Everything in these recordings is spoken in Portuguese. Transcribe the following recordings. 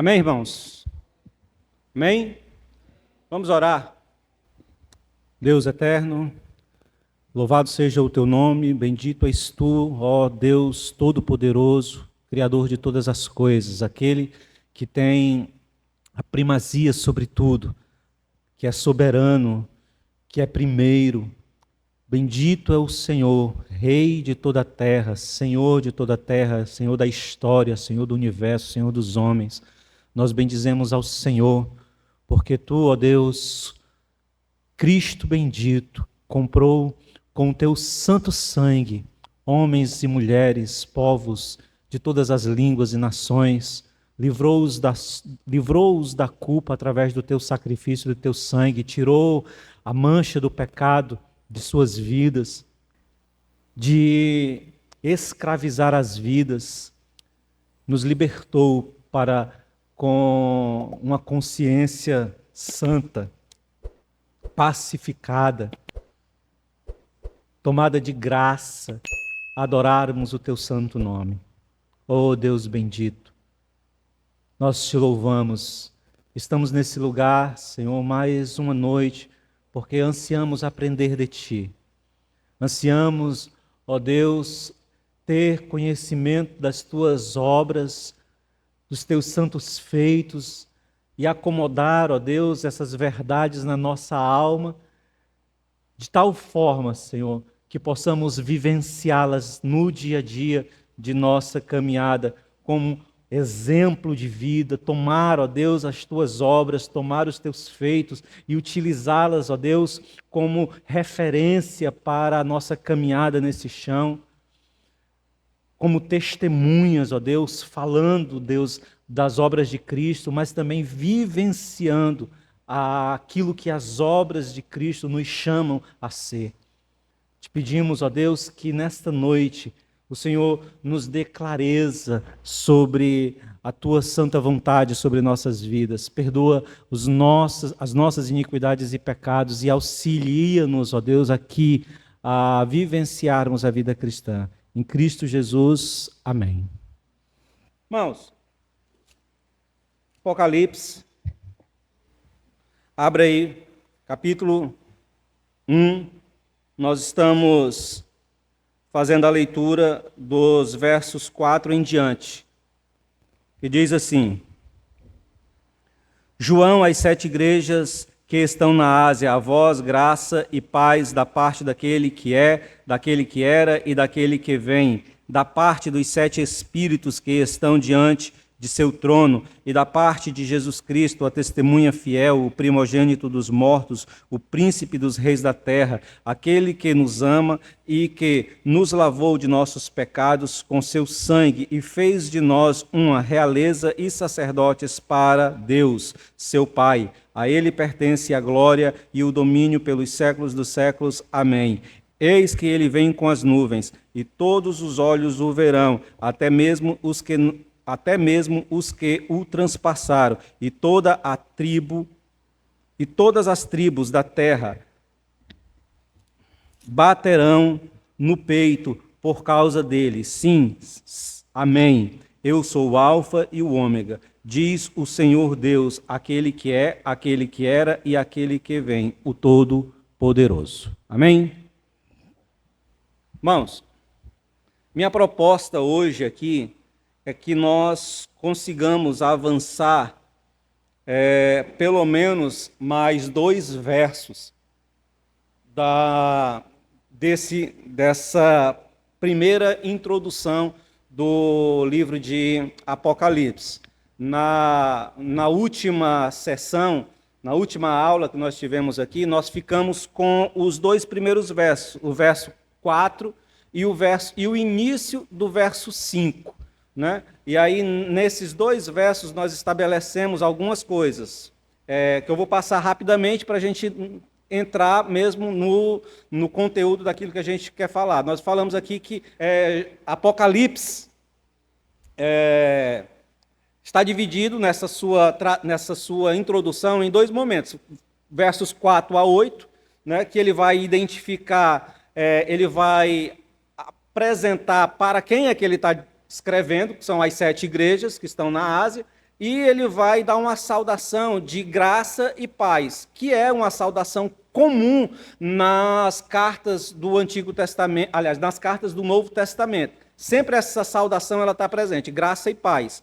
Amém, irmãos? Amém? Vamos orar. Deus eterno, louvado seja o teu nome, bendito és tu, ó Deus Todo-Poderoso, Criador de todas as coisas, aquele que tem a primazia sobre tudo, que é soberano, que é primeiro. Bendito é o Senhor, Rei de toda a terra, Senhor de toda a terra, Senhor da história, Senhor do universo, Senhor dos homens. Nós bendizemos ao Senhor, porque tu, ó Deus, Cristo bendito, comprou com o teu santo sangue homens e mulheres, povos de todas as línguas e nações, livrou-os da culpa através do teu sacrifício, do teu sangue, tirou a mancha do pecado de suas vidas, de escravizar as vidas, nos libertou para, com uma consciência santa, pacificada, tomada de graça, adorarmos o teu santo nome. Oh Deus bendito, nós te louvamos, estamos nesse lugar, Senhor, mais uma noite, porque ansiamos aprender de ti, ansiamos, ó Deus, ter conhecimento das tuas obras, dos teus santos feitos e acomodar, ó Deus, essas verdades na nossa alma, de tal forma, Senhor, que possamos vivenciá-las no dia a dia de nossa caminhada, como exemplo de vida, tomar, ó Deus, as tuas obras, tomar os teus feitos e utilizá-las, ó Deus, como referência para a nossa caminhada nesse chão, como testemunhas, ó Deus, falando, Deus, das obras de Cristo, mas também vivenciando aquilo que as obras de Cristo nos chamam a ser. Te pedimos, ó Deus, que nesta noite o Senhor nos dê clareza sobre a tua santa vontade sobre nossas vidas. Perdoa as nossas iniquidades e pecados e auxilia-nos, ó Deus, aqui a vivenciarmos a vida cristã. Em Cristo Jesus, amém. Irmãos, Apocalipse, abre aí, capítulo 1, nós estamos fazendo a leitura dos versos 4 em diante, que diz assim: João, às 7 igrejas que estão na Ásia, a vós graça e paz da parte daquele que é, daquele que era e daquele que vem, da parte dos 7 espíritos que estão diante de seu trono, e da parte de Jesus Cristo, a testemunha fiel, o primogênito dos mortos, o príncipe dos reis da terra, aquele que nos ama e que nos lavou de nossos pecados com seu sangue e fez de nós uma realeza e sacerdotes para Deus, seu Pai. A ele pertence a glória e o domínio pelos séculos dos séculos. Amém. Eis que ele vem com as nuvens, e todos os olhos o verão, até mesmo os que o transpassaram, e todas as tribos da terra baterão no peito por causa dele. Sim, amém. Eu sou o Alfa e o Ômega, diz o Senhor Deus, aquele que é, aquele que era e aquele que vem, o Todo-Poderoso. Amém? Irmãos, minha proposta hoje aqui é que nós consigamos avançar pelo menos mais 2 versos dessa primeira introdução do livro de Apocalipse. Na última sessão, na última aula que nós tivemos aqui, nós ficamos com os 2 primeiros versos, o verso 4 e o início do verso 5. Né? E aí, nesses 2 versos, nós estabelecemos algumas coisas, que eu vou passar rapidamente para a gente entrar mesmo no conteúdo daquilo que a gente quer falar. Nós falamos aqui que Apocalipse está dividido nessa sua introdução em 2 momentos. Versos 4 a 8, né, que ele vai identificar, ele vai apresentar para quem é que ele está escrevendo, que são as 7 igrejas que estão na Ásia, e ele vai dar uma saudação de graça e paz, que é uma saudação comum nas cartas do Antigo Testamento, aliás, nas cartas do Novo Testamento. Sempre essa saudação ela está presente, graça e paz.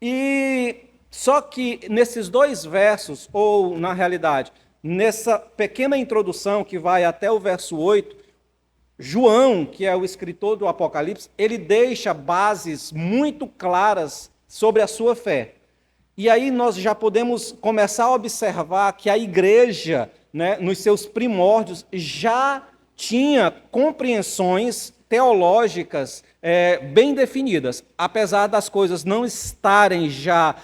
E só que nesses dois versos, ou na realidade, nessa pequena introdução que vai até o verso 8, João, que é o escritor do Apocalipse, ele deixa bases muito claras sobre a sua fé. E aí nós já podemos começar a observar que a igreja, né, nos seus primórdios, já tinha compreensões teológicas bem definidas, apesar das coisas não estarem já,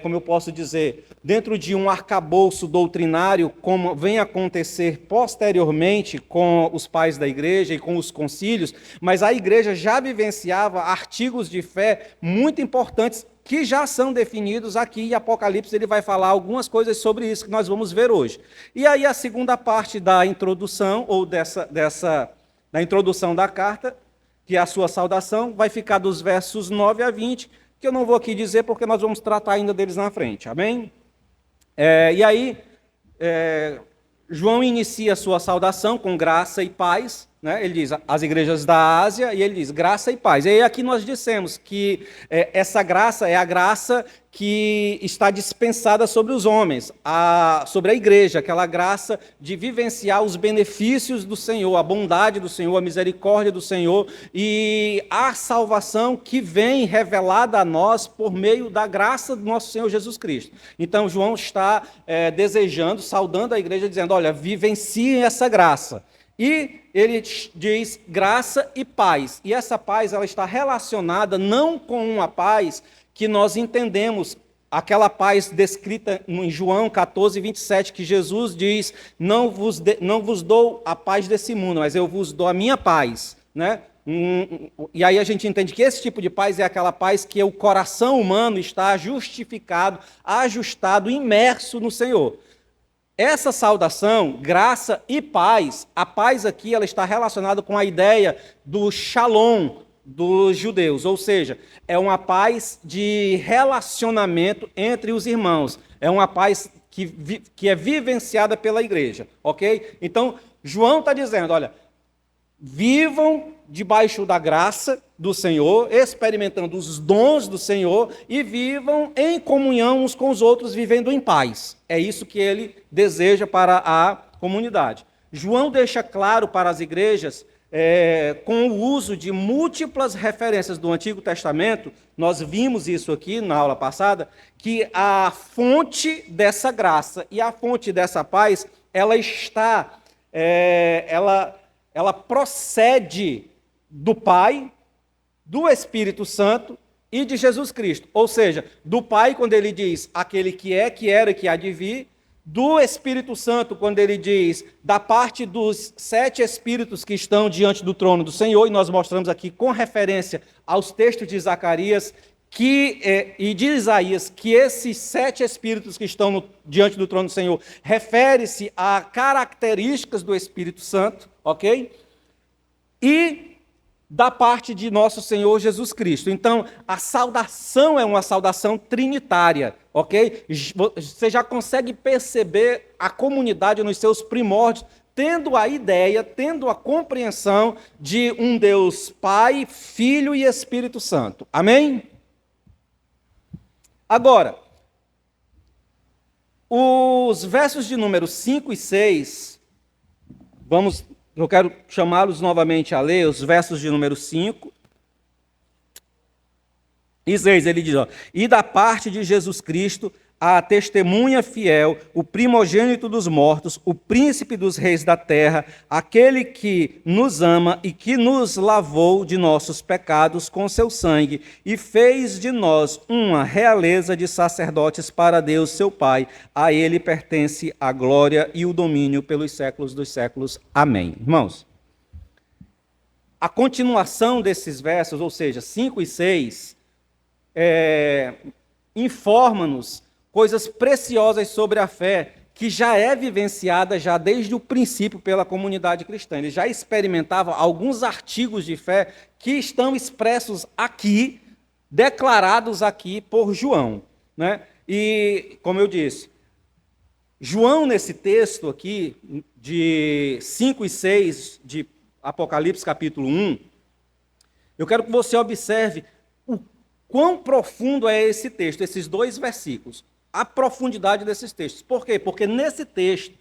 como eu posso dizer, dentro de um arcabouço doutrinário, como vem acontecer posteriormente com os pais da igreja e com os concílios, mas a igreja já vivenciava artigos de fé muito importantes que já são definidos aqui, e Apocalipse ele vai falar algumas coisas sobre isso que nós vamos ver hoje. E aí a segunda parte da introdução, ou da introdução da carta, que é a sua saudação, vai ficar dos versos 9 a 20, que eu não vou aqui dizer porque nós vamos tratar ainda deles na frente, amém? E aí, João inicia a sua saudação com graça e paz, né? Ele diz as igrejas da Ásia, e ele diz graça e paz. E aí aqui nós dissemos que essa graça é a graça que está dispensada sobre os homens, sobre a igreja, aquela graça de vivenciar os benefícios do Senhor, a bondade do Senhor, a misericórdia do Senhor e a salvação que vem revelada a nós por meio da graça do nosso Senhor Jesus Cristo. Então João está desejando, saudando a igreja, dizendo, olha, vivenciem essa graça. E ele diz graça e paz. E essa paz ela está relacionada não com uma paz que nós entendemos, aquela paz descrita em João 14, 27, que Jesus diz, não vos dou a paz desse mundo, mas eu vos dou a minha paz, né? E aí a gente entende que esse tipo de paz é aquela paz que o coração humano está justificado, ajustado, imerso no Senhor. Essa saudação, graça e paz, a paz aqui ela está relacionada com a ideia do shalom dos judeus, ou seja, é uma paz de relacionamento entre os irmãos, é uma paz que é vivenciada pela igreja, ok? Então, João está dizendo, olha, vivam debaixo da graça do Senhor, experimentando os dons do Senhor e vivam em comunhão uns com os outros, vivendo em paz. É isso que ele deseja para a comunidade. João deixa claro para as igrejas, com o uso de múltiplas referências do Antigo Testamento, nós vimos isso aqui na aula passada, que a fonte dessa graça e a fonte dessa paz, ela está, ela procede do Pai, do Espírito Santo e de Jesus Cristo. Ou seja, do Pai, quando ele diz aquele que é, que era e que há de vir, do Espírito Santo, quando ele diz da parte dos 7 Espíritos que estão diante do trono do Senhor, e nós mostramos aqui com referência aos textos de Zacarias e de Isaías, que esses 7 Espíritos que estão diante do trono do Senhor refere-se a características do Espírito Santo, ok? E da parte de nosso Senhor Jesus Cristo. Então, a saudação é uma saudação trinitária, ok? Você já consegue perceber a comunidade nos seus primórdios, tendo a ideia, tendo a compreensão de um Deus Pai, Filho e Espírito Santo. Amém? Agora, os versos de número 5 e 6, eu quero chamá-los novamente a ler, os versos de número 5 e 6, ele diz, e da parte de Jesus Cristo, a testemunha fiel, o primogênito dos mortos, o príncipe dos reis da terra, aquele que nos ama e que nos lavou de nossos pecados com seu sangue e fez de nós uma realeza de sacerdotes para Deus, seu Pai. A ele pertence a glória e o domínio pelos séculos dos séculos. Amém. Irmãos, a continuação desses versos, ou seja, 5 e 6, informa-nos coisas preciosas sobre a fé, que já é vivenciada já desde o princípio pela comunidade cristã. Ele já experimentava alguns artigos de fé que estão expressos aqui, declarados aqui por João. né? E, como eu disse, João, nesse texto aqui, de 5 e 6 de Apocalipse capítulo 1, eu quero que você observe o quão profundo é esse texto, esses dois versículos, a profundidade desses textos. Por quê? Porque nesse texto,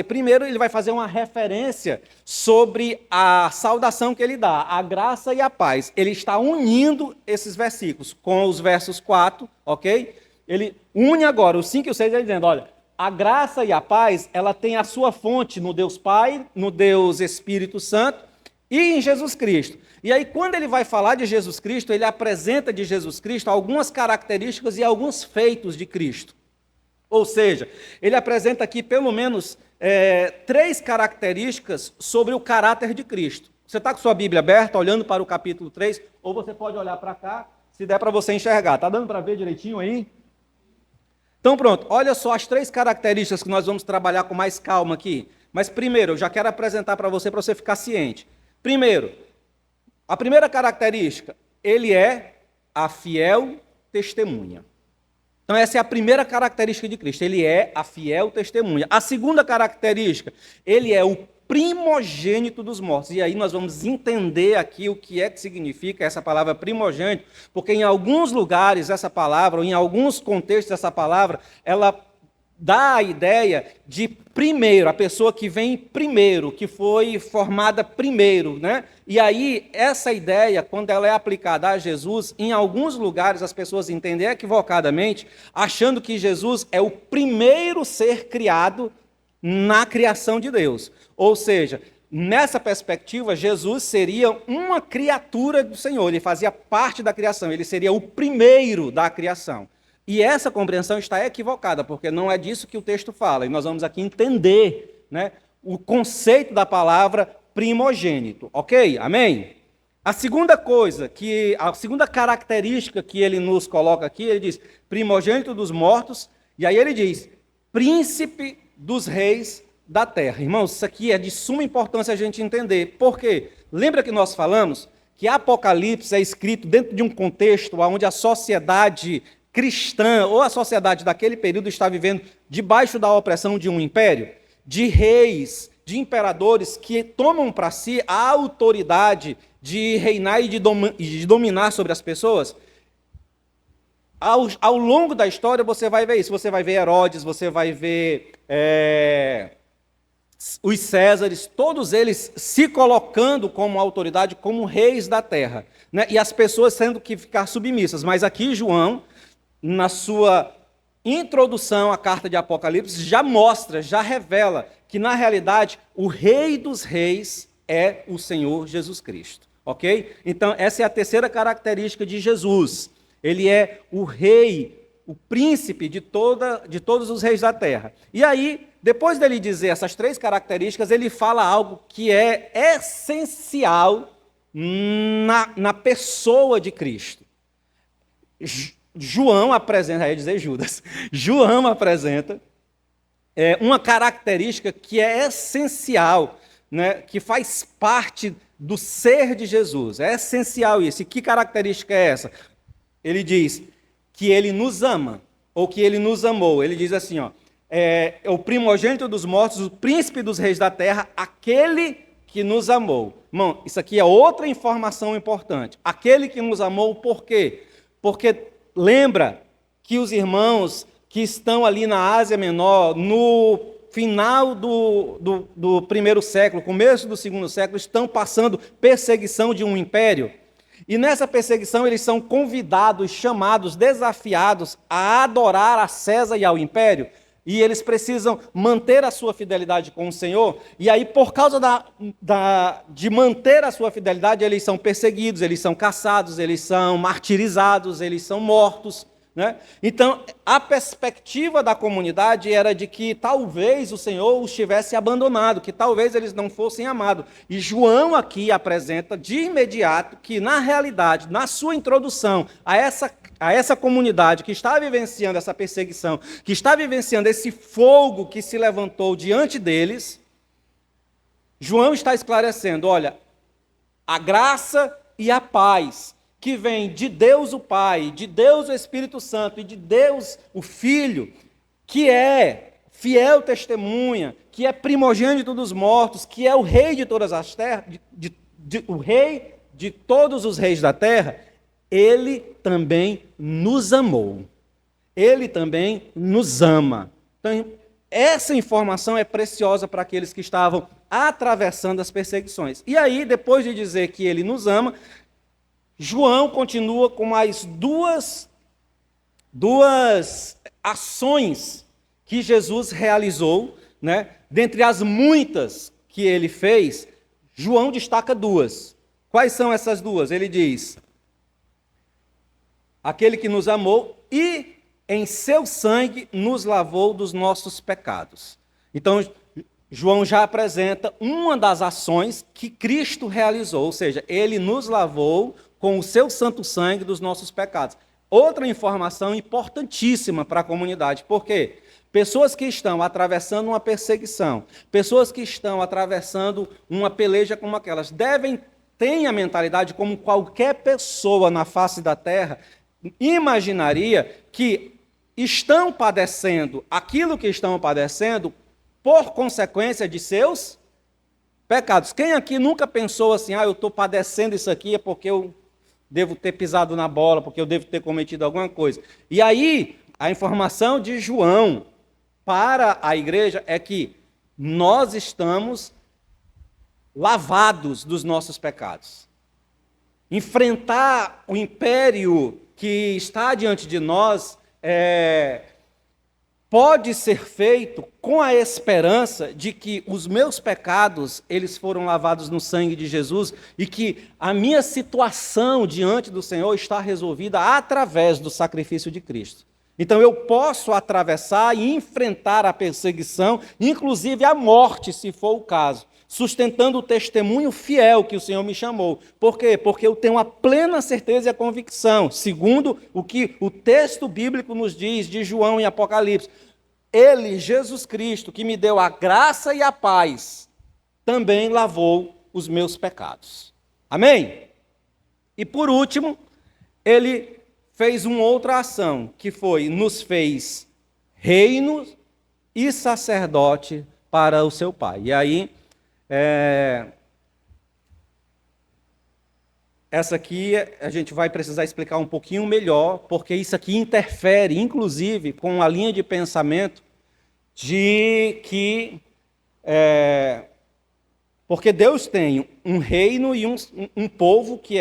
primeiro ele vai fazer uma referência sobre a saudação que ele dá, a graça e a paz. Ele está unindo esses versículos com os versos 4, ok? Ele une agora, os 5 e o 6, ele dizendo, olha, a graça e a paz, ela tem a sua fonte no Deus Pai, no Deus Espírito Santo e em Jesus Cristo. E aí, quando ele vai falar de Jesus Cristo, ele apresenta de Jesus Cristo algumas características e alguns feitos de Cristo. Ou seja, ele apresenta aqui pelo menos 3 características sobre o caráter de Cristo. Você está com sua Bíblia aberta, olhando para o capítulo 3, ou você pode olhar para cá, se der para você enxergar. Está dando para ver direitinho aí? Então pronto, olha só as 3 características que nós vamos trabalhar com mais calma aqui. Mas primeiro, eu já quero apresentar para você ficar ciente. Primeiro, a primeira característica, ele é a fiel testemunha. Então essa é a primeira característica de Cristo, ele é a fiel testemunha. A segunda característica, ele é o primogênito dos mortos. E aí nós vamos entender aqui o que é que significa essa palavra primogênito, porque em alguns lugares essa palavra, ou em alguns contextos essa palavra, ela dá a ideia de primeiro, a pessoa que vem primeiro, que foi formada primeiro, né? E aí, essa ideia, quando ela é aplicada a Jesus, em alguns lugares as pessoas entendem equivocadamente, achando que Jesus é o primeiro ser criado na criação de Deus. Ou seja, nessa perspectiva, Jesus seria uma criatura do Senhor, ele fazia parte da criação, ele seria o primeiro da criação. E essa compreensão está equivocada, porque não é disso que o texto fala. E nós vamos aqui entender, né, o conceito da palavra primogênito, ok? Amém? A segunda característica que ele nos coloca aqui, ele diz primogênito dos mortos, e aí ele diz príncipe dos reis da terra. Irmãos, isso aqui é de suma importância a gente entender. Por quê? Lembra que nós falamos que Apocalipse é escrito dentro de um contexto onde a sociedade cristã, ou a sociedade daquele período está vivendo debaixo da opressão de um império, de reis, de imperadores que tomam para si a autoridade de reinar e de dominar sobre as pessoas. Ao longo da história você vai ver isso, você vai ver Herodes, você vai ver os Césares, todos eles se colocando como autoridade, como reis da terra, né? E as pessoas tendo que ficar submissas. Mas aqui João, na sua introdução à carta de Apocalipse, já mostra, já revela que, na realidade, o Rei dos Reis é o Senhor Jesus Cristo, ok? Então, essa é a terceira característica de Jesus. Ele é o Rei, o príncipe de todos os reis da terra. E aí, depois dele dizer essas 3 características, ele fala algo que é essencial na pessoa de Cristo. João apresenta, ia dizer Judas, João apresenta uma característica que é essencial, né, que faz parte do ser de Jesus. É essencial isso. E que característica é essa? Ele diz que ele nos ama, ou que ele nos amou. Ele diz assim, ó, é o primogênito dos mortos, o príncipe dos reis da terra, aquele que nos amou. Irmão, isso aqui é outra informação importante. Aquele que nos amou, por quê? Porque lembra que os irmãos que estão ali na Ásia Menor, no final do primeiro século, começo do segundo século, estão passando perseguição de um império. E nessa perseguição eles são convidados, chamados, desafiados a adorar a César e ao império. E eles precisam manter a sua fidelidade com o Senhor. E aí, por causa de manter a sua fidelidade, eles são perseguidos, eles são caçados, eles são martirizados, eles são mortos, né? Então, a perspectiva da comunidade era de que talvez o Senhor os tivesse abandonado, que talvez eles não fossem amados. E João aqui apresenta de imediato que, na realidade, na sua introdução a essa comunidade que está vivenciando essa perseguição, que está vivenciando esse fogo que se levantou diante deles, João está esclarecendo, olha, a graça e a paz que vem de Deus o Pai, de Deus o Espírito Santo e de Deus o Filho, que é fiel testemunha, que é primogênito dos mortos, que é o rei de todas as terras, o rei de todos os reis da terra, ele também nos amou. Ele também nos ama. Então, essa informação é preciosa para aqueles que estavam atravessando as perseguições. E aí, depois de dizer que ele nos ama, João continua com mais duas ações que Jesus realizou, né? Dentre as muitas que ele fez, João destaca duas. Quais são essas duas? Ele diz: aquele que nos amou e em seu sangue nos lavou dos nossos pecados. Então, João já apresenta uma das ações que Cristo realizou, ou seja, ele nos lavou com o seu santo sangue dos nossos pecados. Outra informação importantíssima para a comunidade, por quê? Pessoas que estão atravessando uma perseguição, pessoas que estão atravessando uma peleja como aquelas, têm a mentalidade como qualquer pessoa na face da terra imaginaria que estão padecendo aquilo que estão padecendo por consequência de seus pecados. Quem aqui nunca pensou assim, eu estou padecendo isso aqui é porque eu devo ter pisado na bola, porque eu devo ter cometido alguma coisa. E aí, a informação de João para a igreja é que nós estamos lavados dos nossos pecados. Enfrentar o império que está diante de nós pode ser feito com a esperança de que os meus pecados, eles foram lavados no sangue de Jesus e que a minha situação diante do Senhor está resolvida através do sacrifício de Cristo. Então eu posso atravessar e enfrentar a perseguição, inclusive a morte, se for o caso, sustentando o testemunho fiel que o Senhor me chamou. Por quê? Porque eu tenho a plena certeza e a convicção, segundo o que o texto bíblico nos diz de João em Apocalipse. Ele, Jesus Cristo, que me deu a graça e a paz, também lavou os meus pecados. Amém? E por último, ele fez uma outra ação, que foi, nos fez reino e sacerdote para o seu Pai. E aí, essa aqui a gente vai precisar explicar um pouquinho melhor, porque isso aqui interfere, inclusive, com a linha de pensamento de que... porque Deus tem um reino e um povo que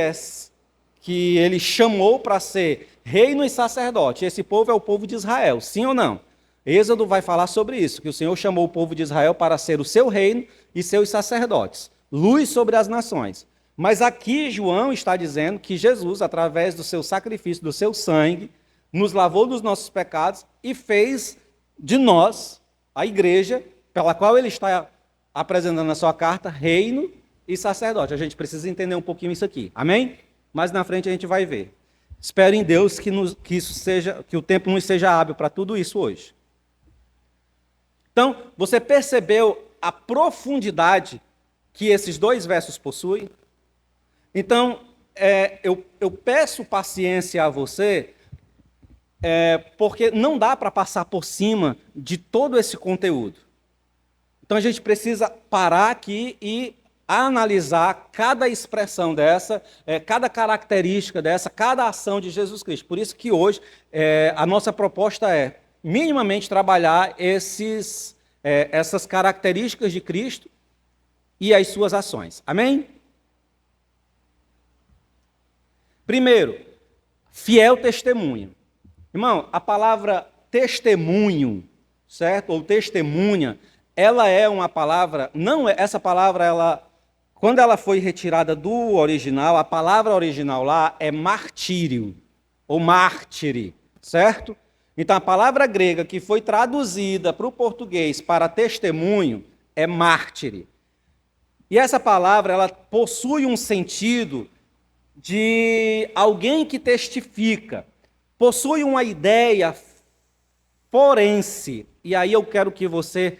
ele chamou para ser reino e sacerdote. Esse povo é o povo de Israel, sim ou não? Êxodo vai falar sobre isso, que o Senhor chamou o povo de Israel para ser o seu reino e seus sacerdotes, luz sobre as nações. Mas aqui João está dizendo que Jesus, através do seu sacrifício, do seu sangue, nos lavou dos nossos pecados e fez de nós, a igreja, pela qual ele está apresentando na sua carta, reino e sacerdote. A gente precisa entender um pouquinho isso aqui, amém? Mas na frente a gente vai ver. Espero em Deus que o tempo nos seja hábil para tudo isso hoje. Então, você percebeu a profundidade que esses dois versos possuem? Então, eu peço paciência a você, porque não dá para passar por cima de todo esse conteúdo. Então, a gente precisa parar aqui e analisar cada expressão dessa, cada característica dessa, cada ação de Jesus Cristo. Por isso que hoje a nossa proposta é minimamente trabalhar essas características de Cristo e as suas ações. Amém? Primeiro, fiel testemunha. Irmão, a palavra testemunho, certo? Ou testemunha, ela é uma palavra, essa palavra, quando ela foi retirada do original, a palavra original lá é martírio, ou mártire, certo? Então, a palavra grega que foi traduzida para o português para testemunho é mártire. E essa palavra, ela possui um sentido de alguém que testifica, possui uma ideia forense. E aí eu quero que você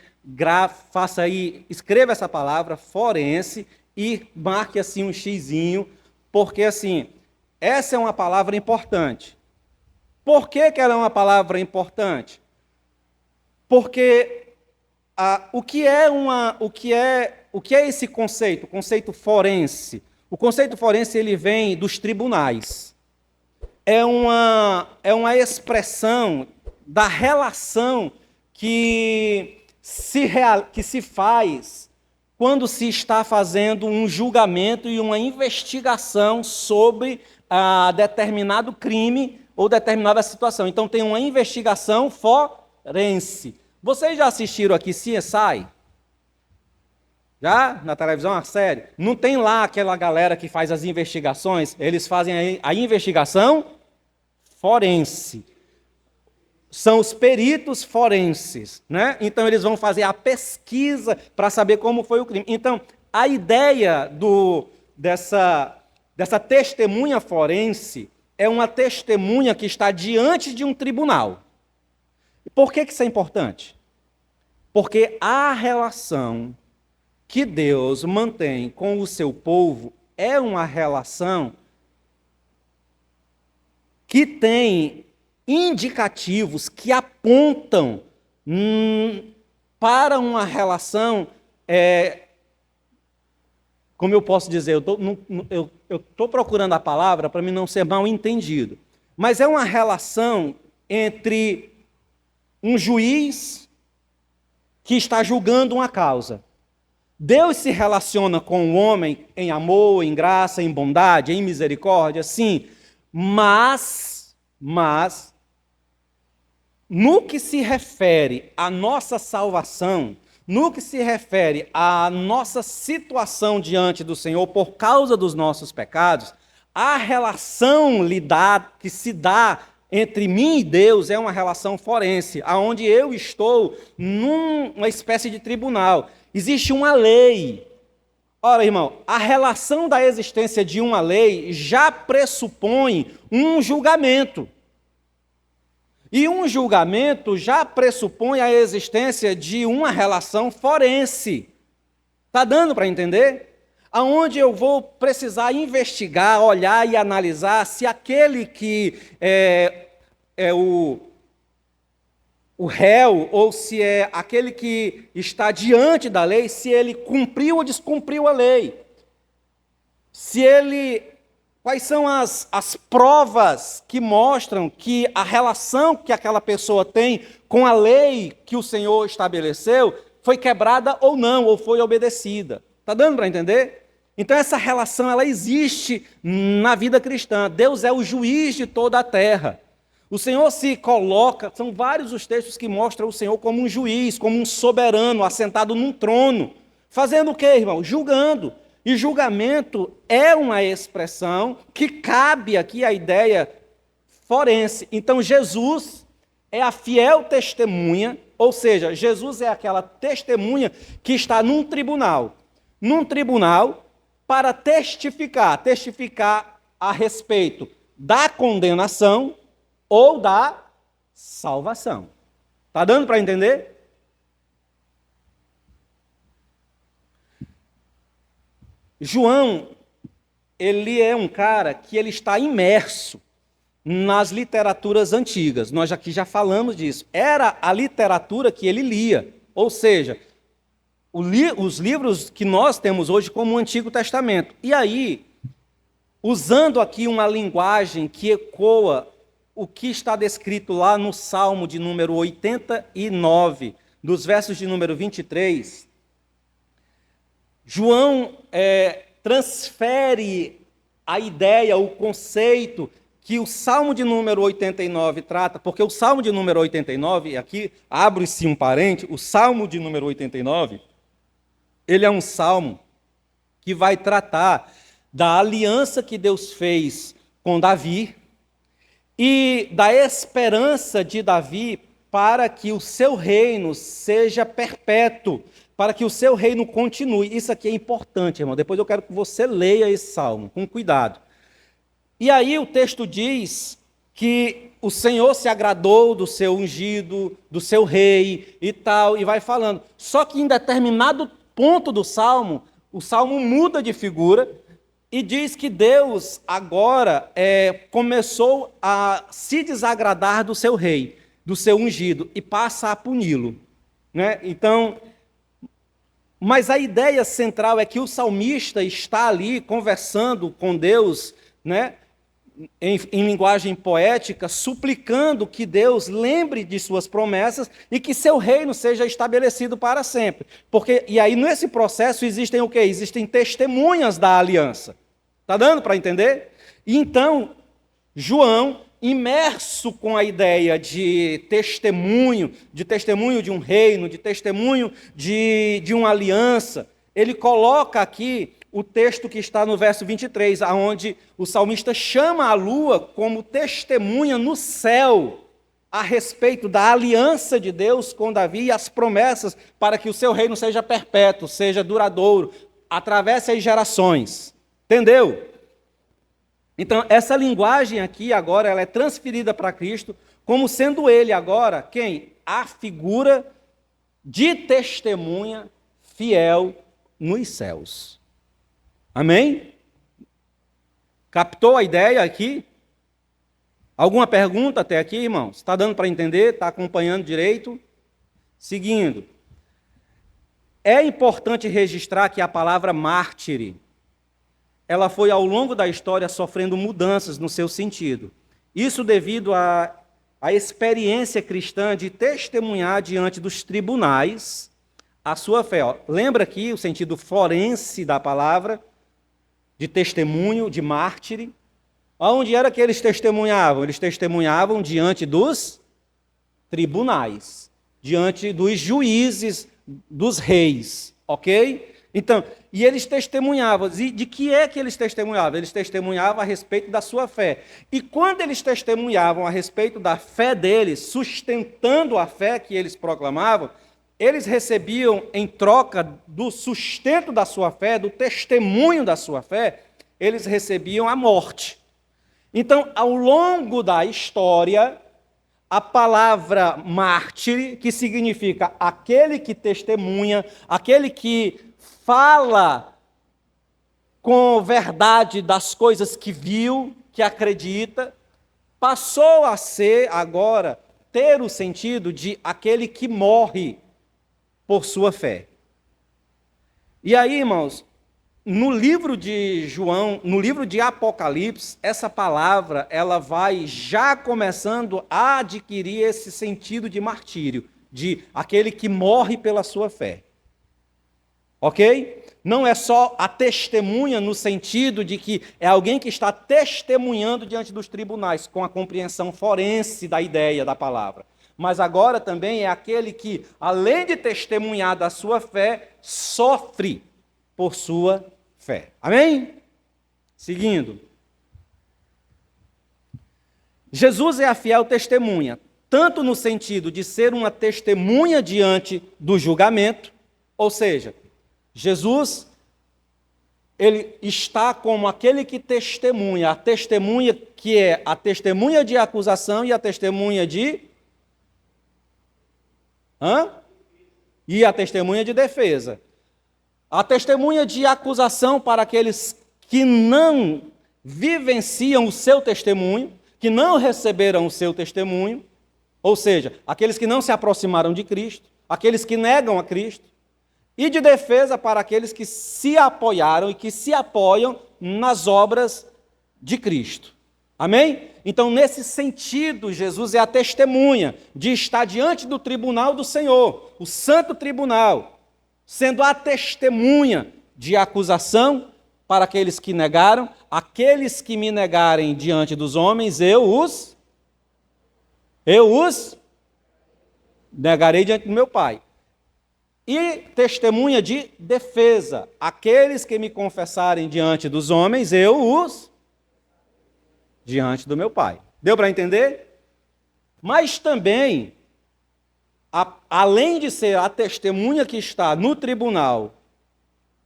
faça aí, escreva essa palavra, forense, e marque assim um xizinho, porque assim, essa é uma palavra importante. Por que ela é uma palavra importante? Porque o que é esse conceito? O conceito forense. O conceito forense ele vem dos tribunais. É uma expressão da relação que se faz quando se está fazendo um julgamento e uma investigação sobre determinado crime ou determinada situação. Então, tem uma investigação forense. Vocês já assistiram aqui CSI? Já? Na televisão, a série? Não tem lá aquela galera que faz as investigações? Eles fazem a investigação forense. São os peritos forenses, né? Então, eles vão fazer a pesquisa para saber como foi o crime. Então, a ideia dessa testemunha forense é uma testemunha que está diante de um tribunal. Por que isso é importante? Porque a relação que Deus mantém com o seu povo é uma relação que tem indicativos que apontam para uma relação, como eu posso dizer, eu estou procurando a palavra para mim não ser mal entendido, mas é uma relação entre um juiz que está julgando uma causa. Deus se relaciona com o homem em amor, em graça, em bondade, em misericórdia, sim, mas no que se refere à nossa salvação, no que se refere à nossa situação diante do Senhor por causa dos nossos pecados, a relação que se dá entre mim e Deus é uma relação forense, aonde eu estou numa espécie de tribunal. Existe uma lei. Ora, irmão, a relação da existência de uma lei já pressupõe um julgamento. E um julgamento já pressupõe a existência de uma relação forense. Está dando para entender? Aonde eu vou precisar investigar, olhar e analisar se aquele que é o réu, ou se é aquele que está diante da lei, se ele cumpriu ou descumpriu a lei. Quais são as provas que mostram que a relação que aquela pessoa tem com a lei que o Senhor estabeleceu foi quebrada ou não, ou foi obedecida. Está dando para entender? Então essa relação ela existe na vida cristã. Deus é o juiz de toda a terra. O Senhor se coloca, são vários os textos que mostram o Senhor como um juiz, como um soberano, assentado num trono. Fazendo o quê, irmão? Julgando. E julgamento é uma expressão que cabe aqui a ideia forense. Então Jesus é a fiel testemunha, ou seja, Jesus é aquela testemunha que está num tribunal para testificar a respeito da condenação ou da salvação. Está dando para entender? João, ele é um cara que ele está imerso nas literaturas antigas. Nós aqui já falamos disso. Era a literatura que ele lia, ou seja, os livros que nós temos hoje como o Antigo Testamento. E aí, usando aqui uma linguagem que ecoa o que está descrito lá no Salmo de número 89, dos versos de número 23, João transfere a ideia, o conceito que o Salmo de número 89 trata, porque o Salmo de número 89, aqui abre-se um parente, o Salmo de número 89, ele é um salmo que vai tratar da aliança que Deus fez com Davi e da esperança de Davi para que o seu reino seja perpétuo, para que o seu reino continue. Isso aqui é importante, irmão. Depois eu quero que você leia esse salmo, com cuidado. E aí o texto diz que o Senhor se agradou do seu ungido, do seu rei e tal, e vai falando. Só que em determinado ponto do salmo, o salmo muda de figura E diz que Deus agora começou a se desagradar do seu rei, do seu ungido, e passa a puni-lo, né? Então, mas a ideia central é que o salmista está ali conversando com Deus, né? Em linguagem poética, suplicando que Deus lembre de suas promessas e que seu reino seja estabelecido para sempre. E aí, nesse processo, existem o quê? Existem testemunhas da aliança. Está dando para entender? E então, João, imerso com a ideia de testemunho de um reino, de testemunho de uma aliança, ele coloca aqui o texto que está no verso 23, onde o salmista chama a lua como testemunha no céu a respeito da aliança de Deus com Davi e as promessas para que o seu reino seja perpétuo, seja duradouro, atravesse as gerações. Entendeu? Então, essa linguagem aqui agora ela é transferida para Cristo, como sendo ele agora, quem? A figura de testemunha fiel nos céus. Amém? Captou a ideia aqui? Alguma pergunta até aqui, irmãos? Está dando para entender? Está acompanhando direito? Seguindo. É importante registrar que a palavra mártire, ela foi ao longo da história sofrendo mudanças no seu sentido. Isso devido à experiência cristã de testemunhar diante dos tribunais a sua fé. Lembra aqui o sentido forense da palavra, de testemunho, de mártire? Onde era que eles testemunhavam? Eles testemunhavam diante dos tribunais, diante dos juízes, dos reis, ok? Então, e eles testemunhavam. E de que é que eles testemunhavam? Eles testemunhavam a respeito da sua fé. E quando eles testemunhavam a respeito da fé deles, sustentando a fé que eles proclamavam, eles recebiam, em troca do sustento da sua fé, do testemunho da sua fé, eles recebiam a morte. Então, ao longo da história, a palavra mártir, que significa aquele que testemunha, aquele que fala com verdade das coisas que viu, que acredita, passou a ser agora, ter o sentido de aquele que morre por sua fé. E aí, irmãos, no livro de João, no livro de Apocalipse, essa palavra, ela vai já começando a adquirir esse sentido de martírio, de aquele que morre pela sua fé. Ok? Não é só a testemunha no sentido de que é alguém que está testemunhando diante dos tribunais, com a compreensão forense da ideia da palavra. Mas agora também é aquele que, além de testemunhar da sua fé, sofre por sua fé. Amém? Seguindo. Jesus é a fiel testemunha, tanto no sentido de ser uma testemunha diante do julgamento, ou seja, Jesus, ele está como aquele que testemunha, a testemunha que é a testemunha de acusação e a testemunha de... E a testemunha de defesa. A testemunha de acusação para aqueles que não vivenciam o seu testemunho, que não receberam o seu testemunho, ou seja, aqueles que não se aproximaram de Cristo, aqueles que negam a Cristo, e de defesa para aqueles que se apoiaram e que se apoiam nas obras de Cristo. Amém? Então, nesse sentido, Jesus é a testemunha de estar diante do tribunal do Senhor, o santo tribunal, sendo a testemunha de acusação para aqueles que negaram, aqueles que me negarem diante dos homens, eu os negarei diante do meu Pai. E testemunha de defesa, aqueles que me confessarem diante dos homens, eu os diante do meu Pai. Deu para entender? Mas também, além de ser a testemunha que está no tribunal,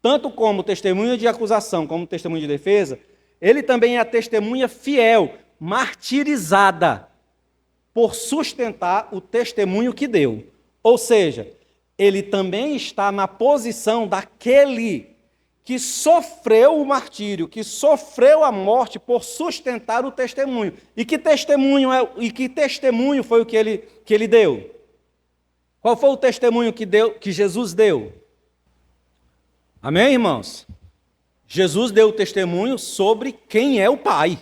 tanto como testemunha de acusação, como testemunha de defesa, ele também é a testemunha fiel, martirizada, por sustentar o testemunho que deu. Ou seja, ele também está na posição daquele que sofreu o martírio, que sofreu a morte por sustentar o testemunho. E que testemunho foi o que ele deu? Qual foi o testemunho que Jesus deu? Amém, irmãos? Jesus deu o testemunho sobre quem é o Pai.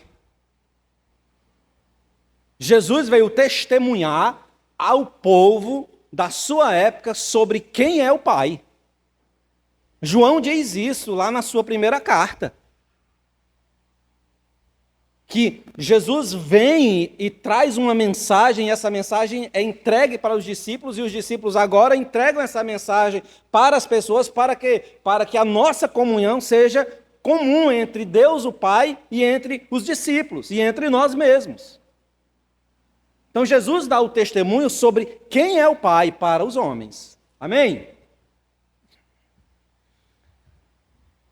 Jesus veio testemunhar ao povo da sua época sobre quem é o Pai. João diz isso lá na sua primeira carta. Que Jesus vem e traz uma mensagem, e essa mensagem é entregue para os discípulos, e os discípulos agora entregam essa mensagem para as pessoas, para que a nossa comunhão seja comum entre Deus, o Pai, e entre os discípulos, e entre nós mesmos. Então Jesus dá o testemunho sobre quem é o Pai para os homens. Amém?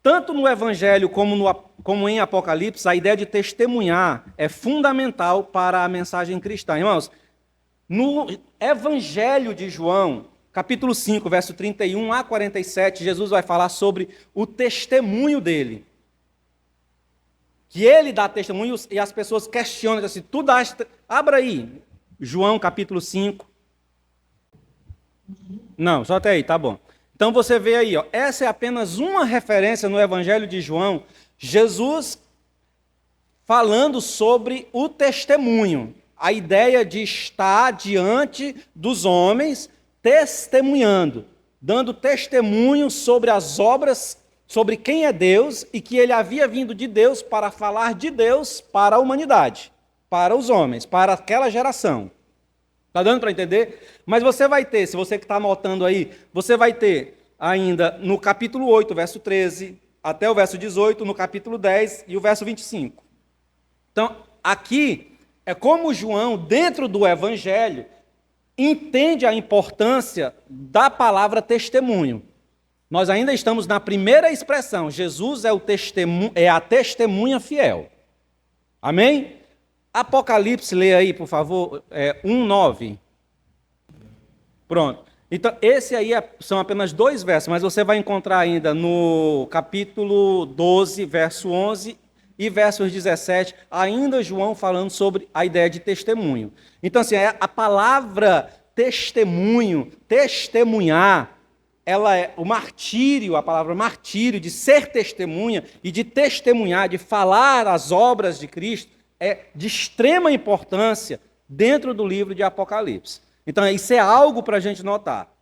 Tanto no Evangelho como em Apocalipse, a ideia de testemunhar é fundamental para a mensagem cristã. Irmãos, no Evangelho de João, capítulo 5, verso 31 a 47, Jesus vai falar sobre o testemunho dele. Que ele dá testemunho e as pessoas questionam, assim, tu daste... Abra aí, João capítulo 5. Não, só até aí, tá bom. Então você vê aí, ó, essa é apenas uma referência no Evangelho de João, Jesus falando sobre o testemunho, a ideia de estar diante dos homens testemunhando, dando testemunho sobre as obras, sobre quem é Deus e que ele havia vindo de Deus para falar de Deus para a humanidade, para os homens, para aquela geração. Está dando para entender? Mas você vai ter, se você que está anotando aí, você vai ter ainda no capítulo 8, verso 13, até o verso 18, no capítulo 10 e o verso 25. Então, aqui é como João, dentro do Evangelho, entende a importância da palavra testemunho. Nós ainda estamos na primeira expressão, Jesus é a testemunha fiel. Amém? Apocalipse, leia aí, por favor, 1:9. Pronto. Então, esse aí são apenas 2 versos, mas você vai encontrar ainda no capítulo 12, verso 11 e versos 17, ainda João falando sobre a ideia de testemunho. Então, assim, a palavra testemunho, testemunhar, ela é o martírio, a palavra martírio, de ser testemunha e de testemunhar, de falar as obras de Cristo, é de extrema importância dentro do livro de Apocalipse. Então, isso é algo para a gente notar.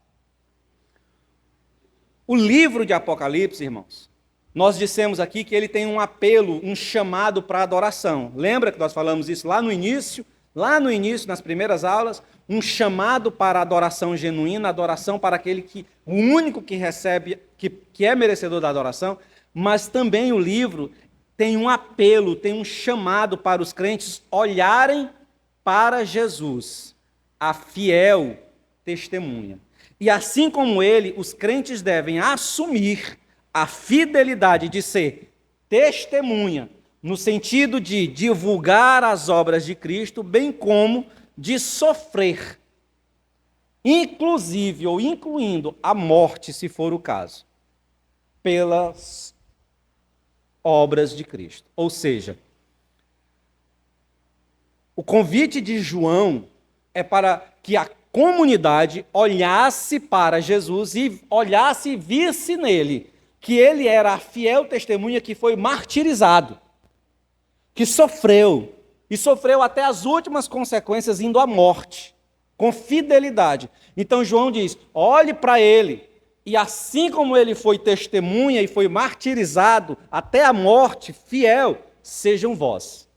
O livro de Apocalipse, irmãos, nós dissemos aqui que ele tem um apelo, um chamado para adoração. Lembra que nós falamos isso lá no início, nas primeiras aulas? Um chamado para adoração genuína, adoração para aquele o único que recebe, que é merecedor da adoração, mas também o livro tem um apelo, tem um chamado para os crentes olharem para Jesus, a fiel testemunha. E assim como ele, os crentes devem assumir a fidelidade de ser testemunha, no sentido de divulgar as obras de Cristo, bem como de sofrer, inclusive ou incluindo a morte, se for o caso, pelas obras de Cristo. Ou seja, o convite de João é para que a comunidade olhasse para Jesus e olhasse e visse nele que ele era a fiel testemunha que foi martirizado, que sofreu, e sofreu até as últimas consequências, indo à morte, com fidelidade. Então João diz, olhe para ele, e assim como ele foi testemunha e foi martirizado até a morte, fiel, sejam vós.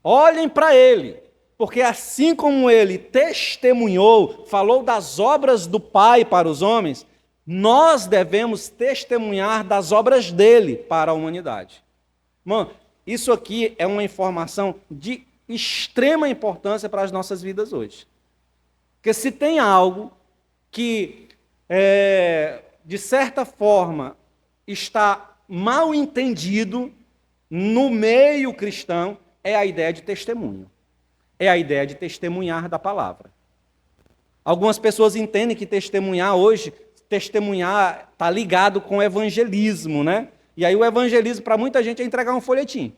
Olhem para ele, porque assim como ele testemunhou, falou das obras do Pai para os homens, nós devemos testemunhar das obras dele para a humanidade. Irmão, isso aqui é uma informação de extrema importância para as nossas vidas hoje. Porque se tem algo que, de certa forma, está mal entendido no meio cristão, é a ideia de testemunho. É a ideia de testemunhar da palavra. Algumas pessoas entendem que testemunhar hoje testemunhar está ligado com o evangelismo, né? E aí o evangelismo para muita gente é entregar um folhetim.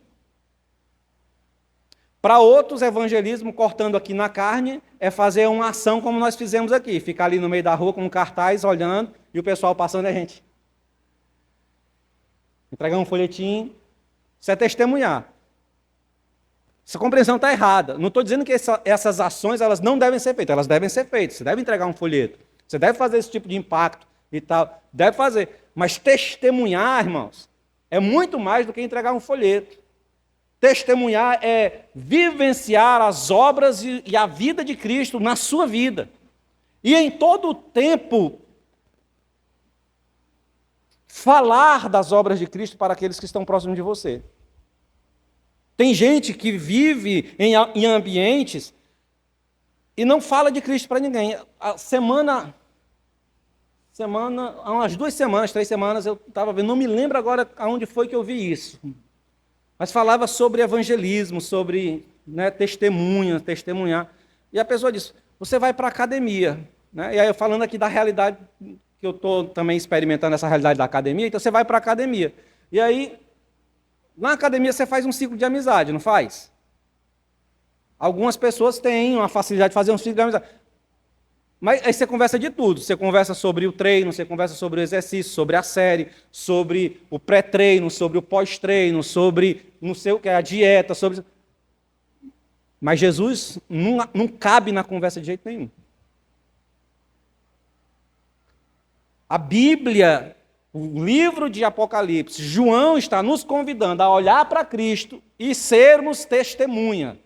Para outros, evangelismo, cortando aqui na carne, é fazer uma ação como nós fizemos aqui. Ficar ali no meio da rua com um cartaz, olhando, e o pessoal passando a gente. Entregar um folhetim, isso é testemunhar. Essa compreensão está errada. Não estou dizendo que essas ações elas não devem ser feitas. Elas devem ser feitas. Você deve entregar um folheto. Você deve fazer esse tipo de impacto e tal. Deve fazer. Mas testemunhar, irmãos, é muito mais do que entregar um folheto. Testemunhar é vivenciar as obras e a vida de Cristo na sua vida. E em todo o tempo, falar das obras de Cristo para aqueles que estão próximos de você. Tem gente que vive em ambientes e não fala de Cristo para ninguém. Há umas 2 semanas, 3 semanas, eu estava vendo, não me lembro agora aonde foi que eu vi isso. Mas falava sobre evangelismo, sobre testemunhar. E a pessoa disse, você vai para a academia. Né? E aí eu falando aqui da realidade, que eu estou também experimentando essa realidade da academia, então você vai para a academia. E aí, na academia você faz um ciclo de amizade, não faz? Algumas pessoas têm uma facilidade de fazer um ciclo de amizade. Mas aí você conversa de tudo. Você conversa sobre o treino, você conversa sobre o exercício, sobre a série, sobre o pré-treino, sobre o pós-treino, sobre não sei o que, a dieta, sobre... Mas Jesus não cabe na conversa de jeito nenhum. A Bíblia, o livro de Apocalipse, João está nos convidando a olhar para Cristo e sermos testemunha,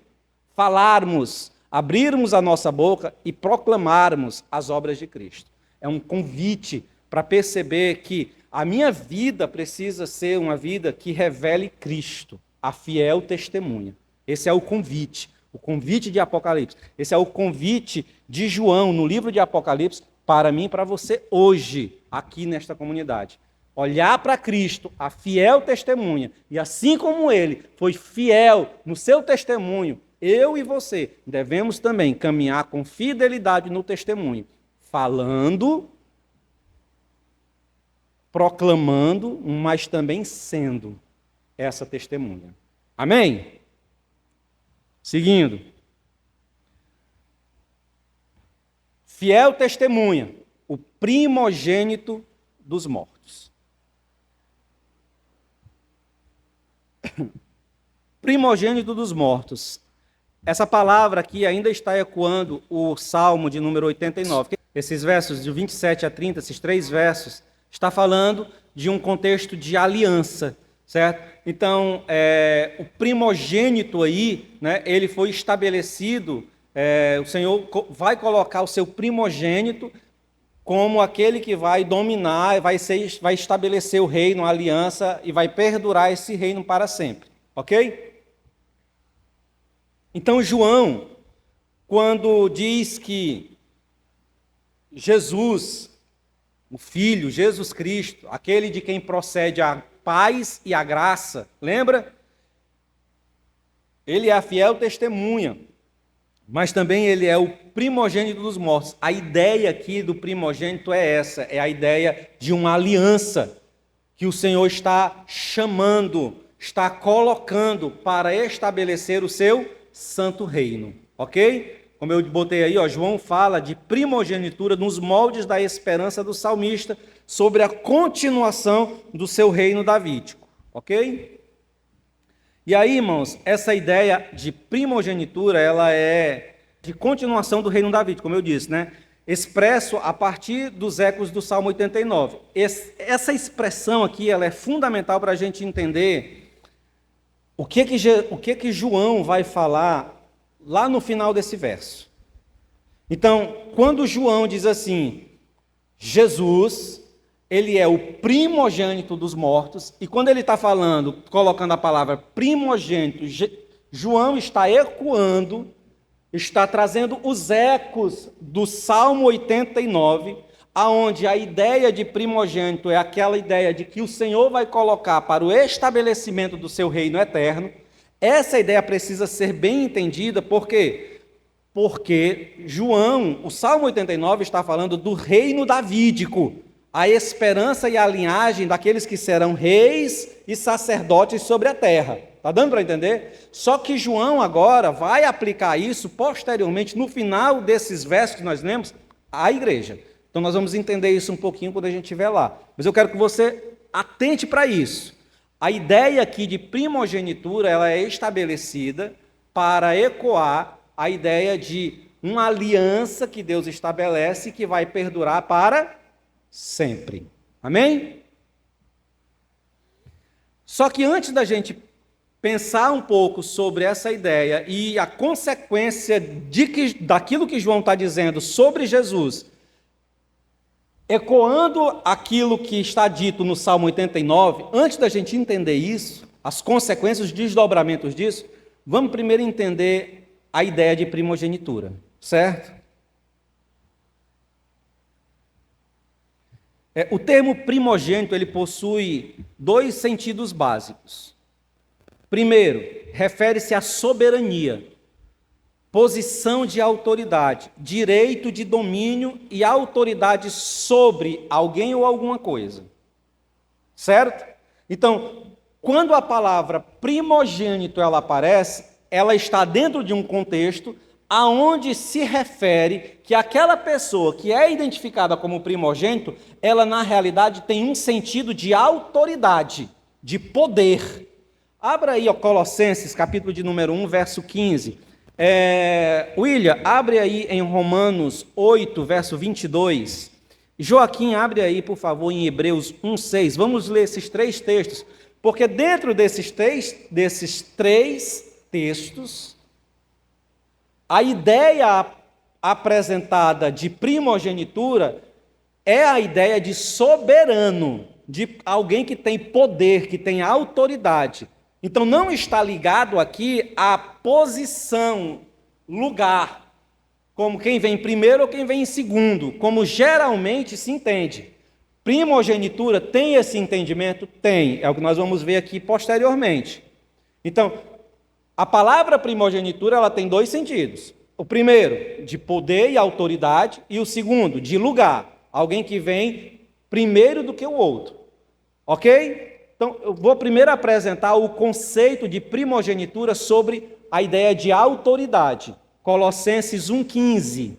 falarmos, abrirmos a nossa boca e proclamarmos as obras de Cristo. É um convite para perceber que a minha vida precisa ser uma vida que revele Cristo, a fiel testemunha. Esse é o convite de Apocalipse. Esse é o convite de João no livro de Apocalipse para mim e para você hoje, aqui nesta comunidade. Olhar para Cristo, a fiel testemunha, e assim como ele foi fiel no seu testemunho, eu e você devemos também caminhar com fidelidade no testemunho, falando, proclamando, mas também sendo essa testemunha. Amém? Seguindo. Fiel testemunha, o primogênito dos mortos. Primogênito dos mortos. Essa palavra aqui ainda está ecoando o Salmo de número 89. Esses versos de 27 a 30, esses 3 versos, está falando de um contexto de aliança, certo? Então, o primogênito aí, né, ele foi estabelecido, o Senhor vai colocar o seu primogênito como aquele que vai dominar, vai estabelecer o reino, a aliança, e vai perdurar esse reino para sempre, ok? Então, João, quando diz que Jesus, o Filho, Jesus Cristo, aquele de quem procede a paz e a graça, lembra? Ele é a fiel testemunha, mas também ele é o primogênito dos mortos. A ideia aqui do primogênito é essa, é a ideia de uma aliança que o Senhor está chamando, está colocando para estabelecer o seu santo reino, ok? Como eu botei aí, João fala de primogenitura nos moldes da esperança do salmista sobre a continuação do seu reino davídico, ok? E aí, irmãos, essa ideia de primogenitura, ela é de continuação do reino davídico, como eu disse, né? Expresso a partir dos ecos do Salmo 89. Essa expressão aqui, ela é fundamental para a gente entender o que João vai falar lá no final desse verso. Então, quando João diz assim, Jesus, ele é o primogênito dos mortos, e quando ele está falando, colocando a palavra primogênito, João está ecoando, está trazendo os ecos do Salmo 89, aonde a ideia de primogênito é aquela ideia de que o Senhor vai colocar para o estabelecimento do seu reino eterno. Essa ideia precisa ser bem entendida, por quê? Porque João, o Salmo 89 está falando do reino davídico, a esperança e a linhagem daqueles que serão reis e sacerdotes sobre a terra. Está dando para entender? Só que João agora vai aplicar isso posteriormente, no final desses versos que nós lemos, à igreja. Então nós vamos entender isso um pouquinho quando a gente estiver lá. Mas eu quero que você atente para isso. A ideia aqui de primogenitura, ela é estabelecida para ecoar a ideia de uma aliança que Deus estabelece que vai perdurar para sempre. Amém? Só que antes da gente pensar um pouco sobre essa ideia e a consequência daquilo que João está dizendo sobre Jesus, ecoando aquilo que está dito no Salmo 89, antes da gente entender isso, as consequências, os desdobramentos disso, vamos primeiro entender a ideia de primogenitura, certo? O termo primogênito, ele possui dois sentidos básicos. Primeiro, refere-se à soberania, posição de autoridade, direito de domínio e autoridade sobre alguém ou alguma coisa. Certo? Então, quando a palavra primogênito ela aparece, ela está dentro de um contexto aonde se refere que aquela pessoa que é identificada como primogênito, ela na realidade tem um sentido de autoridade, de poder. Abra aí, Colossenses, capítulo de número 1, verso 15. William, abre aí em Romanos 8, verso 22. Joaquim, abre aí, por favor, em Hebreus 1, 6. Vamos ler esses três textos, porque dentro desses três textos, a ideia apresentada de primogenitura é a ideia de soberano, de alguém que tem poder, que tem autoridade. Então não está ligado aqui à posição, lugar, como quem vem primeiro ou quem vem em segundo, como geralmente se entende. Primogenitura tem esse entendimento? Tem, é o que nós vamos ver aqui posteriormente. Então, a palavra primogenitura ela tem dois sentidos. O primeiro, de poder e autoridade, e o segundo, de lugar, alguém que vem primeiro do que o outro. Ok? Então, eu vou primeiro apresentar o conceito de primogenitura sobre a ideia de autoridade. Colossenses 1,15.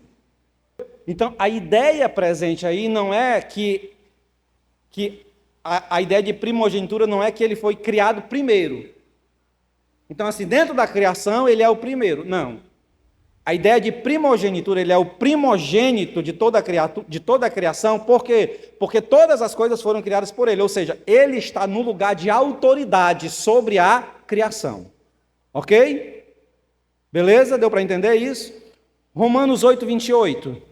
Então, a ideia presente aí não é que a ideia de primogenitura não é que ele foi criado primeiro. Então, assim, dentro da criação, ele é o primeiro. Não. A ideia de primogenitura, ele é o primogênito de toda a criação, por quê? Porque todas as coisas foram criadas por ele, ou seja, ele está no lugar de autoridade sobre a criação. Ok? Beleza? Deu para entender isso? Romanos 8, 28.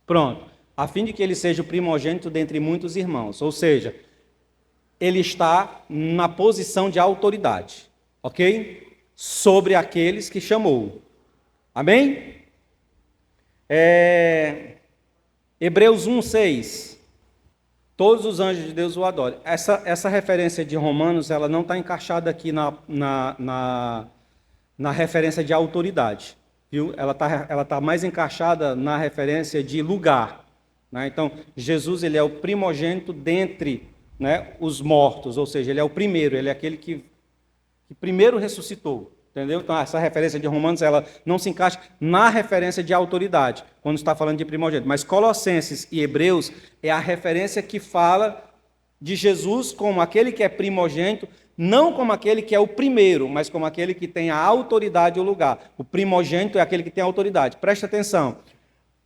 Pronto. A fim de que ele seja o primogênito dentre muitos irmãos, ou seja, ele está na posição de autoridade, ok? Sobre aqueles que chamou. Amém? Hebreus 1,6. Todos os anjos de Deus o adoram. Essa referência de Romanos, ela não está encaixada aqui na referência de autoridade. Viu? Ela tá mais encaixada na referência de lugar. Né? Então, Jesus ele é o primogênito dentre, né, os mortos, ou seja, ele é o primeiro, ele é aquele que primeiro ressuscitou. Entendeu? Então, essa referência de Romanos, ela não se encaixa na referência de autoridade, quando está falando de primogênito. Mas Colossenses e Hebreus é a referência que fala de Jesus como aquele que é primogênito, não como aquele que é o primeiro, mas como aquele que tem a autoridade e o lugar. O primogênito é aquele que tem a autoridade. Presta atenção.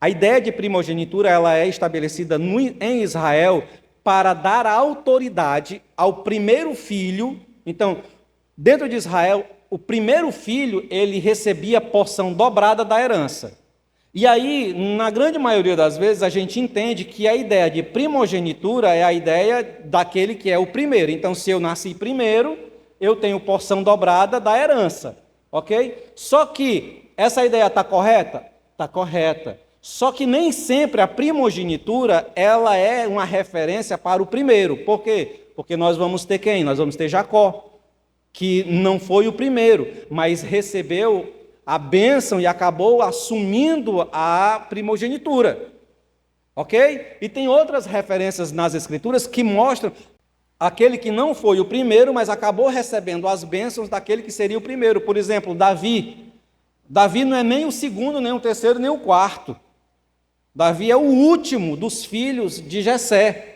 A ideia de primogenitura, ela é estabelecida em Israel para dar autoridade ao primeiro filho. Então, dentro de Israel, o primeiro filho, ele recebia porção dobrada da herança. E aí, na grande maioria das vezes, a gente entende que a ideia de primogenitura é a ideia daquele que é o primeiro. Então, se eu nasci primeiro, eu tenho porção dobrada da herança. Ok? Só que, essa ideia está correta? Está correta. Só que nem sempre a primogenitura, ela é uma referência para o primeiro. Por quê? Porque nós vamos ter quem? Nós vamos ter Jacó, que não foi o primeiro, mas recebeu a bênção e acabou assumindo a primogenitura. Ok? E tem outras referências nas Escrituras que mostram aquele que não foi o primeiro, mas acabou recebendo as bênçãos daquele que seria o primeiro. Por exemplo, Davi. Davi não é nem o segundo, nem o terceiro, nem o quarto. Davi é o último dos filhos de Jessé.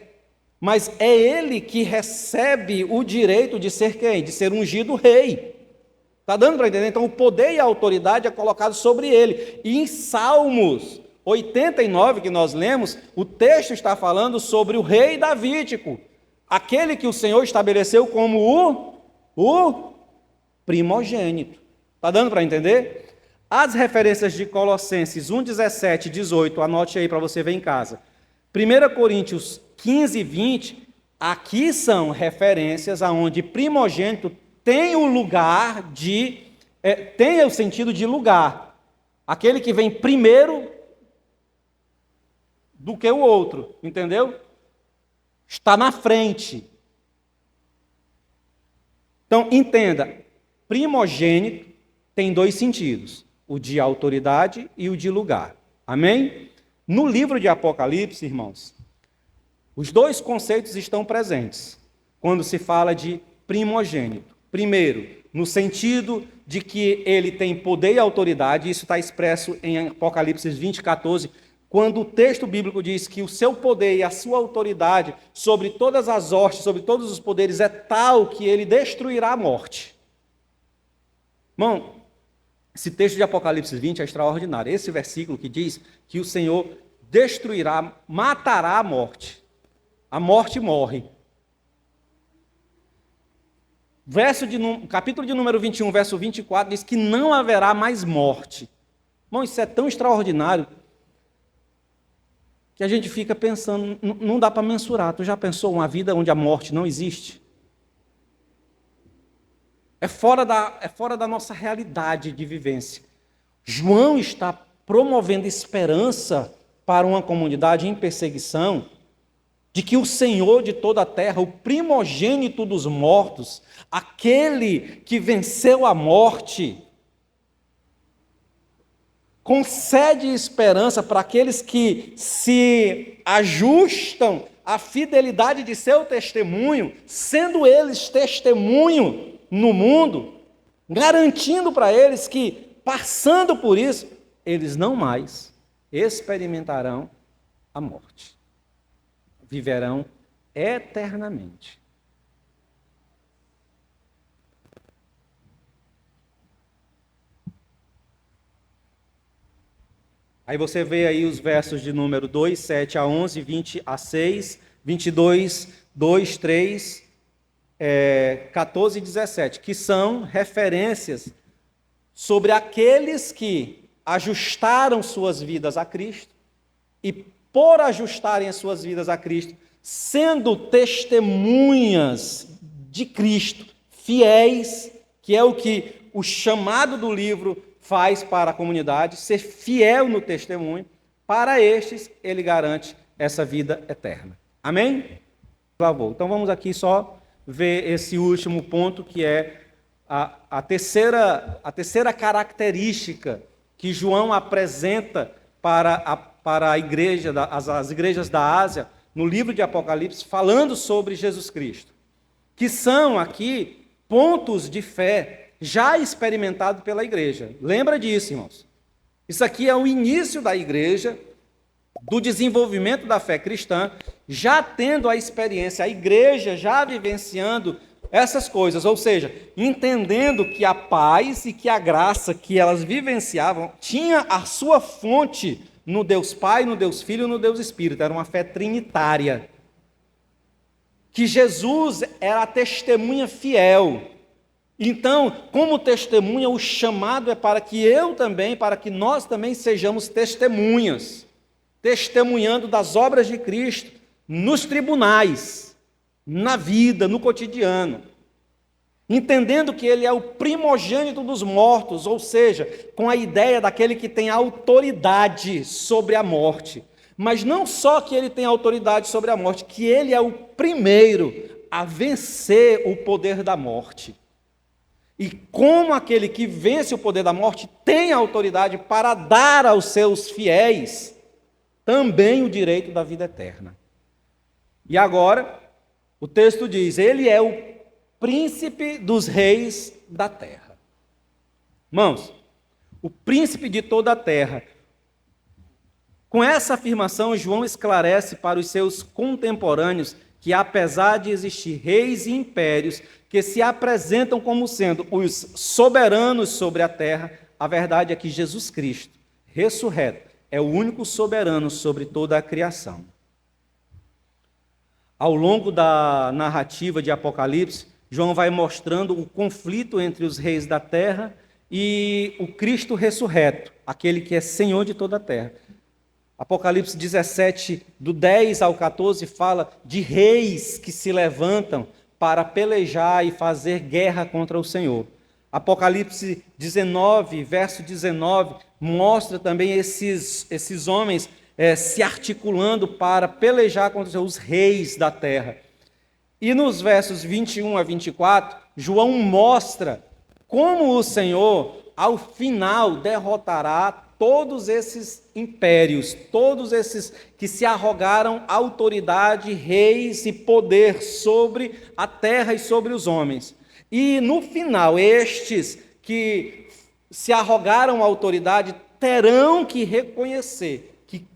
Mas é ele que recebe o direito de ser quem? De ser ungido rei. Está dando para entender? Então, o poder e a autoridade é colocado sobre ele. E em Salmos 89, que nós lemos, o texto está falando sobre o rei davídico, aquele que o Senhor estabeleceu como o primogênito. Está dando para entender? As referências de Colossenses 1, 17 e 18, anote aí para você ver em casa. 1 Coríntios 15 e 20, aqui são referências aonde primogênito tem o lugar de, tem o sentido de lugar. Aquele que vem primeiro do que o outro, entendeu? Está na frente. Então, entenda, primogênito tem dois sentidos, o de autoridade e o de lugar. Amém? No livro de Apocalipse, irmãos, os dois conceitos estão presentes quando se fala de primogênito. Primeiro, no sentido de que ele tem poder e autoridade, isso está expresso em Apocalipse 20, 14, quando o texto bíblico diz que o seu poder e a sua autoridade sobre todas as hostes, sobre todos os poderes, é tal que ele destruirá a morte. Irmão, esse texto de Apocalipse 20 é extraordinário. Esse versículo que diz que o Senhor destruirá, matará a morte. A morte morre. Capítulo de número 21, verso 24, diz que não haverá mais morte. Irmão, isso é tão extraordinário que a gente fica pensando, não dá para mensurar. Tu já pensou uma vida onde a morte não existe? É fora da nossa realidade de vivência. João está promovendo esperança para uma comunidade em perseguição, de que o Senhor de toda a terra, o primogênito dos mortos, aquele que venceu a morte, concede esperança para aqueles que se ajustam à fidelidade de seu testemunho, sendo eles testemunho no mundo, garantindo para eles que, passando por isso, eles não mais experimentarão a morte. Viverão eternamente. Aí você vê aí os versos de número 2, 7 a 11, 20 a 6, 22, 2, 3, 14 e 17, que são referências sobre aqueles que ajustaram suas vidas a Cristo e, por ajustarem as suas vidas a Cristo, sendo testemunhas de Cristo, fiéis, que é o que o chamado do livro faz para a comunidade, ser fiel no testemunho, para estes ele garante essa vida eterna. Amém? Por favor. Então vamos aqui só ver esse último ponto, que é a terceira característica que João apresenta para a igreja, as igrejas da Ásia, no livro de Apocalipse, falando sobre Jesus Cristo, que são aqui pontos de fé já experimentados pela igreja. Lembra disso, irmãos? Isso aqui é o início da igreja, do desenvolvimento da fé cristã, já tendo a experiência, a igreja já vivenciando essas coisas, ou seja, entendendo que a paz e que a graça que elas vivenciavam tinha a sua fonte no Deus Pai, no Deus Filho e no Deus Espírito. Era uma fé trinitária. Que Jesus era a testemunha fiel. Então, como testemunha, o chamado é para que nós também sejamos testemunhas, testemunhando das obras de Cristo nos tribunais, na vida, no cotidiano, entendendo que ele é o primogênito dos mortos, ou seja, com a ideia daquele que tem autoridade sobre a morte, mas não só que ele tem autoridade sobre a morte, que ele é o primeiro a vencer o poder da morte. E como aquele que vence o poder da morte tem autoridade para dar aos seus fiéis também o direito da vida eterna. E agora, o texto diz: ele é o príncipe dos reis da terra. Irmãos, o príncipe de toda a terra. Com essa afirmação, João esclarece para os seus contemporâneos que, apesar de existir reis e impérios que se apresentam como sendo os soberanos sobre a terra, a verdade é que Jesus Cristo, ressurreto, é o único soberano sobre toda a criação. Ao longo da narrativa de Apocalipse, João vai mostrando o conflito entre os reis da terra e o Cristo ressurreto, aquele que é Senhor de toda a terra. Apocalipse 17, do 10 ao 14, fala de reis que se levantam para pelejar e fazer guerra contra o Senhor. Apocalipse 19, verso 19, mostra também esses homens se articulando para pelejar contra o Senhor, os reis da terra. E nos versos 21 a 24, João mostra como o Senhor, ao final, derrotará todos esses impérios, todos esses que se arrogaram autoridade, reis e poder sobre a terra e sobre os homens. E no final, estes que se arrogaram autoridade terão que reconhecer que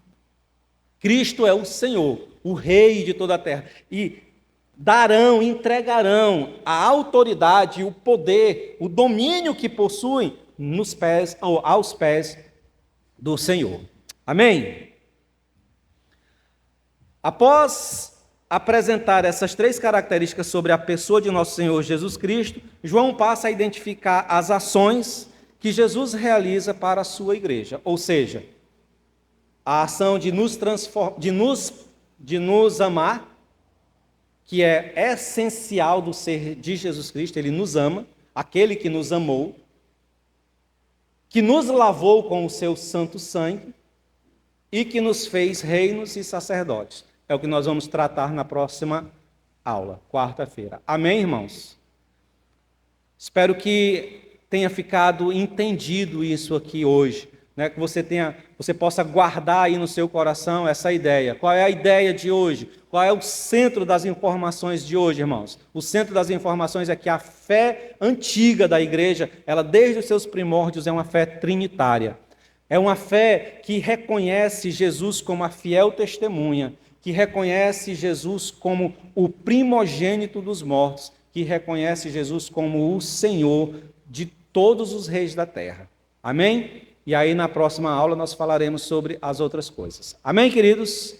Cristo é o Senhor, o Rei de toda a terra, e entregarão a autoridade, o poder, o domínio que possuem aos pés do Senhor. Amém? Após apresentar essas três características sobre a pessoa de nosso Senhor Jesus Cristo, João passa a identificar as ações que Jesus realiza para a sua igreja, ou seja, a ação de nos amar, que é essencial do ser de Jesus Cristo. Ele nos ama, aquele que nos amou, que nos lavou com o seu santo sangue e que nos fez reinos e sacerdotes. É o que nós vamos tratar na próxima aula, quarta-feira. Amém, irmãos? Espero que tenha ficado entendido isso aqui hoje, né? Que você possa guardar aí no seu coração essa ideia. Qual é a ideia de hoje? Qual é o centro das informações de hoje, irmãos? O centro das informações é que a fé antiga da igreja, ela desde os seus primórdios é uma fé trinitária. É uma fé que reconhece Jesus como a fiel testemunha, que reconhece Jesus como o primogênito dos mortos, que reconhece Jesus como o Senhor de todos os reis da terra. Amém? E aí na próxima aula nós falaremos sobre as outras coisas. Amém, queridos?